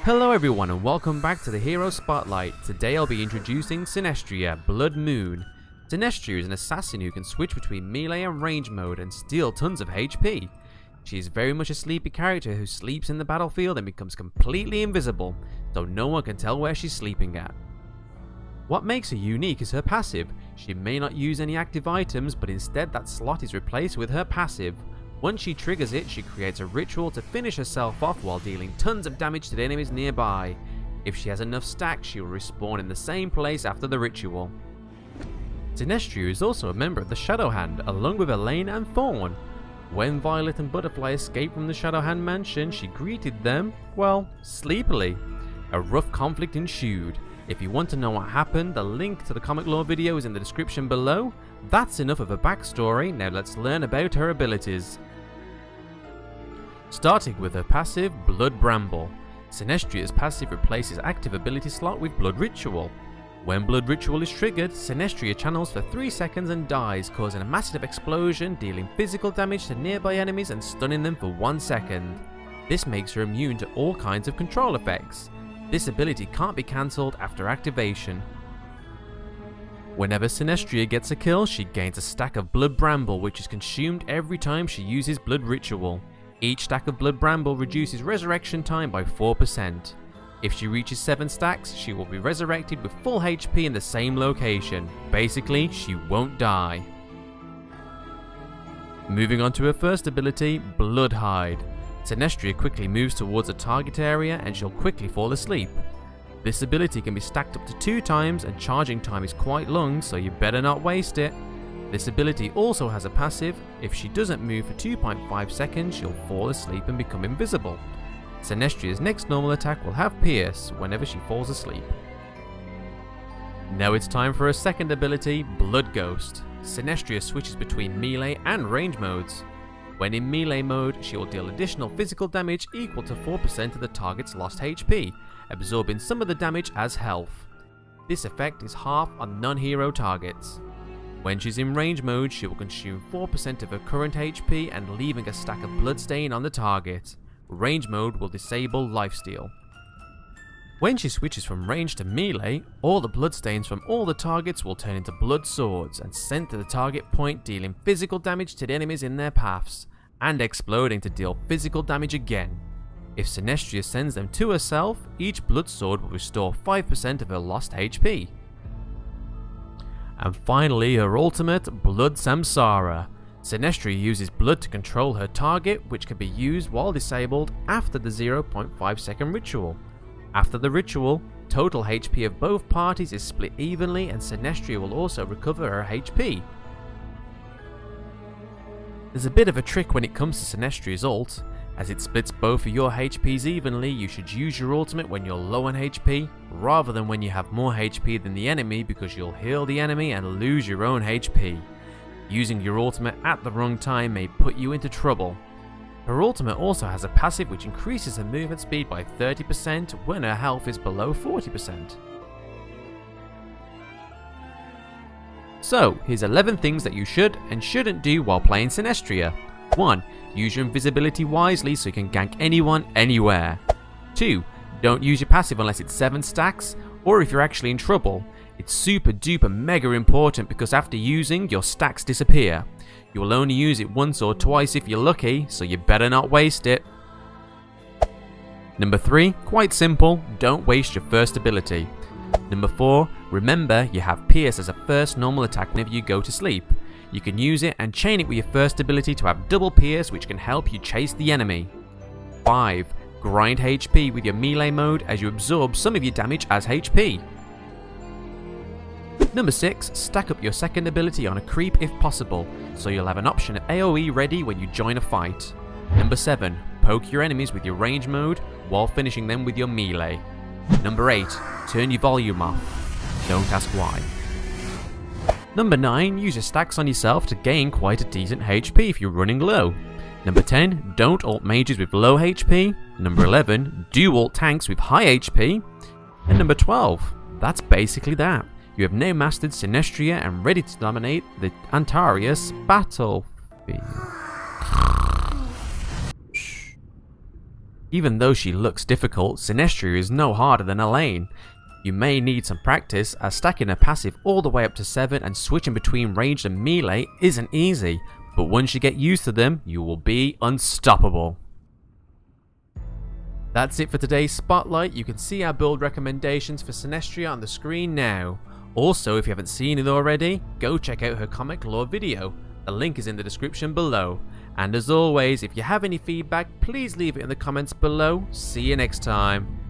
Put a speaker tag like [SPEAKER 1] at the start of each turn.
[SPEAKER 1] Hello everyone and welcome back to the Hero Spotlight. Today I'll be introducing Sinestrea, Blood Moon. Sinestrea is an assassin who can switch between melee and range mode and steal tons of HP. She is very much a sleepy character who sleeps in the battlefield and becomes completely invisible, so no one can tell where she's sleeping at. What makes her unique is her passive. She may not use any active items, but instead that slot is replaced with her passive. Once she triggers it, she creates a ritual to finish herself off while dealing tons of damage to the enemies nearby. If she has enough stacks, she will respawn in the same place after the ritual. Sinestrea is also a member of the Shadow Hand, along with Elaine and Thorn. When Violet and Butterfly escaped from the Shadow Hand mansion, she greeted them, well, sleepily. A rough conflict ensued. If you want to know what happened, the link to the comic lore video is in the description below. That's enough of a backstory, now let's learn about her abilities. Starting with her passive, Blood Bramble. Sinestrea's passive replaces active ability slot with Blood Ritual. When Blood Ritual is triggered, Sinestrea channels for 3 seconds and dies, causing a massive explosion, dealing physical damage to nearby enemies and stunning them for 1 second. This makes her immune to all kinds of control effects. This ability can't be cancelled after activation. Whenever Sinestrea gets a kill, she gains a stack of Blood Bramble, which is consumed every time she uses Blood Ritual. Each stack of Blood Bramble reduces resurrection time by 4%. If she reaches 7 stacks, she will be resurrected with full HP in the same location. Basically, she won't die. Moving on to her first ability, Blood Hide. Sinestrea quickly moves towards a target area and she'll quickly fall asleep. This ability can be stacked up to 2 times and charging time is quite long, so you better not waste it. This ability also has a passive. If she doesn't move for 2.5 seconds, she'll fall asleep and become invisible. Sinestrea's next normal attack will have Pierce whenever she falls asleep. Now it's time for her second ability, Blood Ghost. Sinestrea switches between melee and range modes. When in melee mode, she will deal additional physical damage equal to 4% of the target's lost HP, absorbing some of the damage as health. This effect is half on non-hero targets. When she's in range mode, she will consume 4% of her current HP and leaving a stack of bloodstain on the target. Range mode will disable lifesteal. When she switches from range to melee, all the bloodstains from all the targets will turn into blood swords and sent to the target point, dealing physical damage to the enemies in their paths, and exploding to deal physical damage again. If Sinestrea sends them to herself, each blood sword will restore 5% of her lost HP. And finally, her ultimate, Blood Samsara. Sinestrea uses blood to control her target, which can be used while disabled after the 0.5 second ritual. After the ritual, total HP of both parties is split evenly and Sinestrea will also recover her HP. There's a bit of a trick when it comes to Sinestrea's ult. As it splits both of your HPs evenly, you should use your ultimate when you're low on HP, rather than when you have more HP than the enemy, because you'll heal the enemy and lose your own HP. Using your ultimate at the wrong time may put you into trouble. Her ultimate also has a passive which increases her movement speed by 30% when her health is below 40%. So, here's 11 things that you should and shouldn't do while playing Sinestrea. 1. Use your invisibility wisely so you can gank anyone, anywhere. 2. Don't use your passive unless it's 7 stacks, or if you're actually in trouble. It's super duper mega important because after using, your stacks disappear. You will only use it once or twice if you're lucky, so you better not waste it. Number 3, quite simple, don't waste your first ability. Number 4, remember you have Pierce as a first normal attack whenever you go to sleep. You can use it and chain it with your first ability to have double Pierce, which can help you chase the enemy. 5, grind HP with your melee mode as you absorb some of your damage as HP. Number 6, stack up your second ability on a creep if possible, so you'll have an option of AoE ready when you join a fight. Number 7, poke your enemies with your range mode while finishing them with your melee. Number 8, turn your volume off. Don't ask why. Number 9, use your stacks on yourself to gain quite a decent HP if you're running low. Number 10, don't ult mages with low HP. Number 11, do ult tanks with high HP. And number 12, that's basically that. You have now mastered Sinestrea and ready to dominate the Antarius battlefield. Even though she looks difficult, Sinestrea is no harder than Elaine. You may need some practice, as stacking a passive all the way up to 7 and switching between ranged and melee isn't easy, but once you get used to them, you will be unstoppable. That's it for today's Spotlight. You can see our build recommendations for Sinestrea on the screen now. Also, if you haven't seen it already, go check out her comic lore video. The link is in the description below. And as always, if you have any feedback, please leave it in the comments below. See you next time.